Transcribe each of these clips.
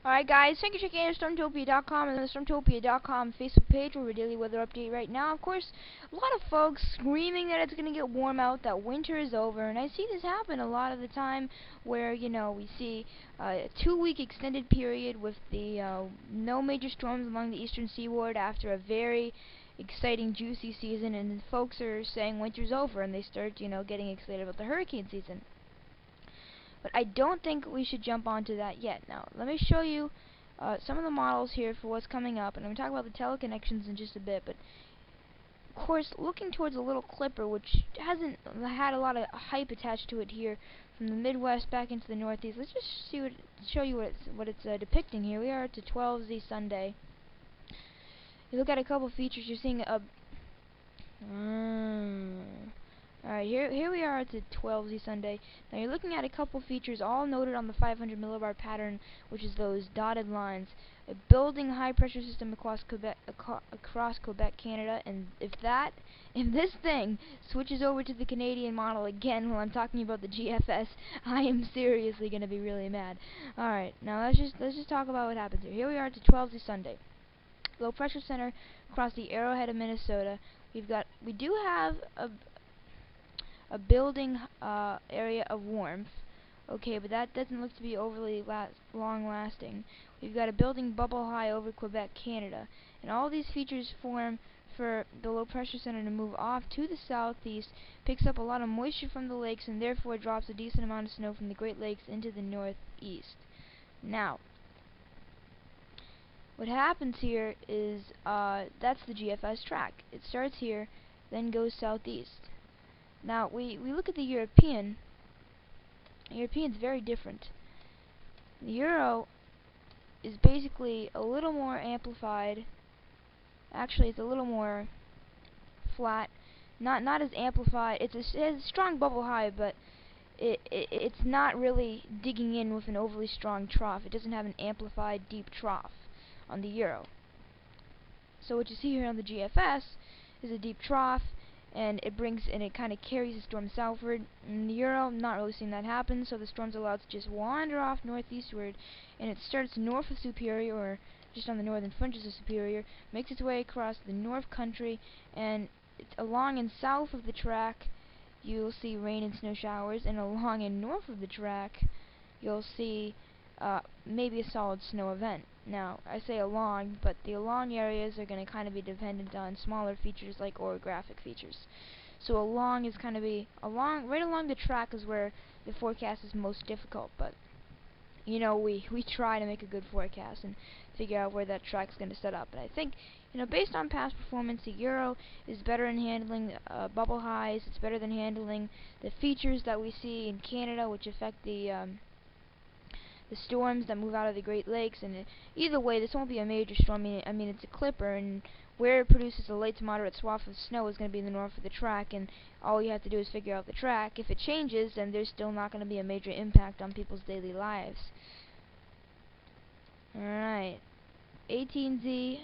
Alright guys, thank you for checking out Stormtopia.com and the Stormtopia.com Facebook page where we daily weather update right now. Of course, a lot of folks screaming that it's going to get warm out, that winter is over, and I see this happen a lot of the time where, we see a 2-week extended period with the no major storms along the eastern seaboard after a very exciting, juicy season, and folks are saying winter's over and they start, getting excited about the hurricane season. But I don't think we should jump onto that yet. Now, let me show you some of the models here for what's coming up, and I'm going to talk about the teleconnections in just a bit. But, of course, looking towards a little clipper, which hasn't had a lot of hype attached to it here, from the Midwest back into the Northeast. Let's just show you what it's depicting here. We are to 12Z Sunday. You look at a couple features, you're seeing a... Alright, here we are at the 12Z Sunday. Now you're looking at a couple features all noted on the 500 millibar pattern, which is those dotted lines. A building high pressure system across Quebec, Canada, and if this thing switches over to the Canadian model again while I'm talking about the GFS, I am seriously gonna be really mad. Alright, now let's just talk about what happens here. Here we are at the 12Z Sunday. Low pressure center across the Arrowhead of Minnesota. We do have a building area of warmth, okay, but that doesn't look to be overly long lasting. We've got a building bubble high over Quebec, Canada, and all these features form for the low pressure center to move off to the southeast, picks up a lot of moisture from the lakes, and therefore drops a decent amount of snow from the Great Lakes into the northeast. Now, what happens here is that's the GFS track. It starts here, then goes southeast. Now, we look at the European. The European's very different. The Euro is basically a little more amplified. Actually, it's a little more flat. Not as amplified. It has a strong bubble high, but it's not really digging in with an overly strong trough. It doesn't have an amplified deep trough on the Euro. So what you see here on the GFS is a deep trough, and it kind of carries the storm southward. In the Euro, I'm not really seeing that happen, so the storm's allowed to just wander off northeastward, and it starts north of Superior, or just on the northern fringes of Superior, makes its way across the North Country, and along and south of the track, you'll see rain and snow showers, and along and north of the track, you'll see maybe a solid snow event. Now, I say along, but the along areas are going to kind of be dependent on smaller features like orographic features. So along is kind of right along the track is where the forecast is most difficult, but we try to make a good forecast and figure out where that track's going to set up. And I think, based on past performance, the Euro is better in handling bubble highs. It's better than handling the features that we see in Canada, which affect the storms that move out of the Great Lakes. And either way, this won't be a major storm. I mean, it's a clipper, and where it produces a light to moderate swath of snow is going to be in the north of the track, and all you have to do is figure out the track. If it changes, then there's still not going to be a major impact on people's daily lives. Alright, 18Z,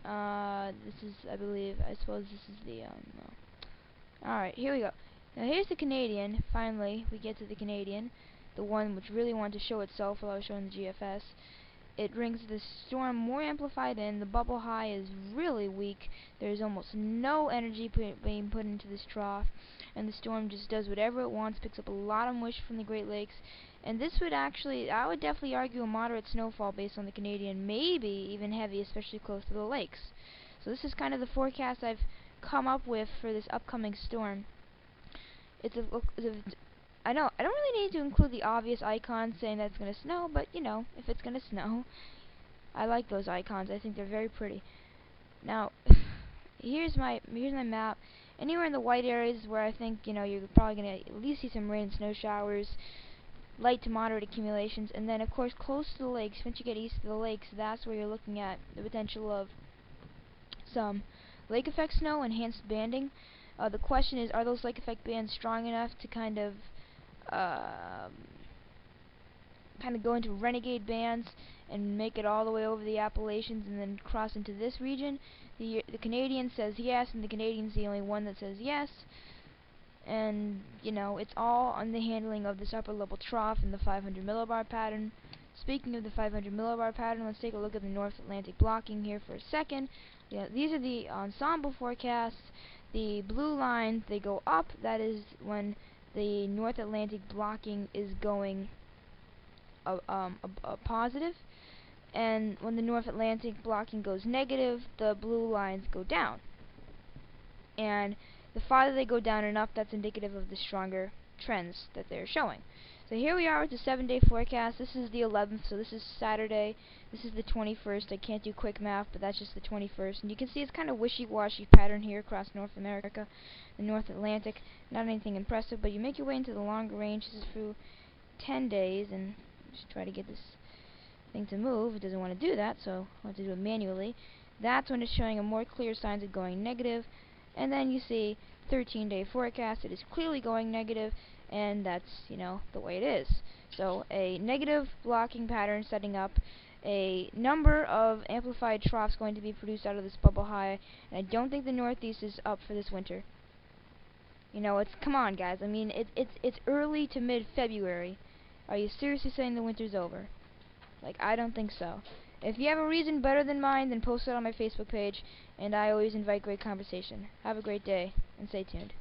this is, I suppose this is the, Alright, here we go. Now here's the Canadian. Finally, we get to the Canadian, the one which really wanted to show itself while I was showing the GFS. It brings the storm more amplified in. The bubble high is really weak. There's almost no energy being put into this trough, and the storm just does whatever it wants, picks up a lot of moisture from the Great Lakes, and this would actually, I would definitely argue, a moderate snowfall based on the Canadian, maybe even heavy, especially close to the lakes. So this is kind of the forecast I've come up with for this upcoming storm. I don't really need to include the obvious icons saying that it's going to snow, but if it's going to snow, I like those icons. I think they're very pretty. Now, here's my map. Anywhere in the white areas where I think you're probably going to at least see some rain and snow showers, light to moderate accumulations, and then of course close to the lakes. Once you get east of the lakes, that's where you're looking at the potential of some lake effect snow, enhanced banding. The question is, are those lake effect bands strong enough to kind of go into renegade bands and make it all the way over the Appalachians and then cross into this region? The Canadian says yes, and the Canadian's the only one that says yes. And it's all on the handling of this upper level trough in the 500 millibar pattern. Speaking of the 500 millibar pattern, let's take a look at the North Atlantic blocking here for a second. Yeah, these are the ensemble forecasts. The blue lines, they go up. That is when the North Atlantic blocking is going positive. And when the North Atlantic blocking goes negative, the blue lines go down. And the farther they go down and up, that's indicative of the stronger trends that they're showing. So here we are with the 7-day forecast. This is the 11th, so this is Saturday. This is the 21st. I can't do quick math, but that's just the 21st. And you can see it's kind of wishy-washy pattern here across North America, the North Atlantic. Not anything impressive, but you make your way into the longer range. This is through 10 days, and just try to get this thing to move. It doesn't want to do that, so I'll have to do it manually. That's when it's showing a more clear signs of going negative. And then you see 13-day forecast. It is clearly going negative, and that's, you know, the way it is. So a negative blocking pattern setting up, a number of amplified troughs going to be produced out of this bubble high, and I don't think the Northeast is up for this winter. You know, come on, guys. I mean, it's early to mid-February. Are you seriously saying the winter's over? Like, I don't think so. If you have a reason better than mine, then post it on my Facebook page, and I always invite great conversation. Have a great day, and stay tuned.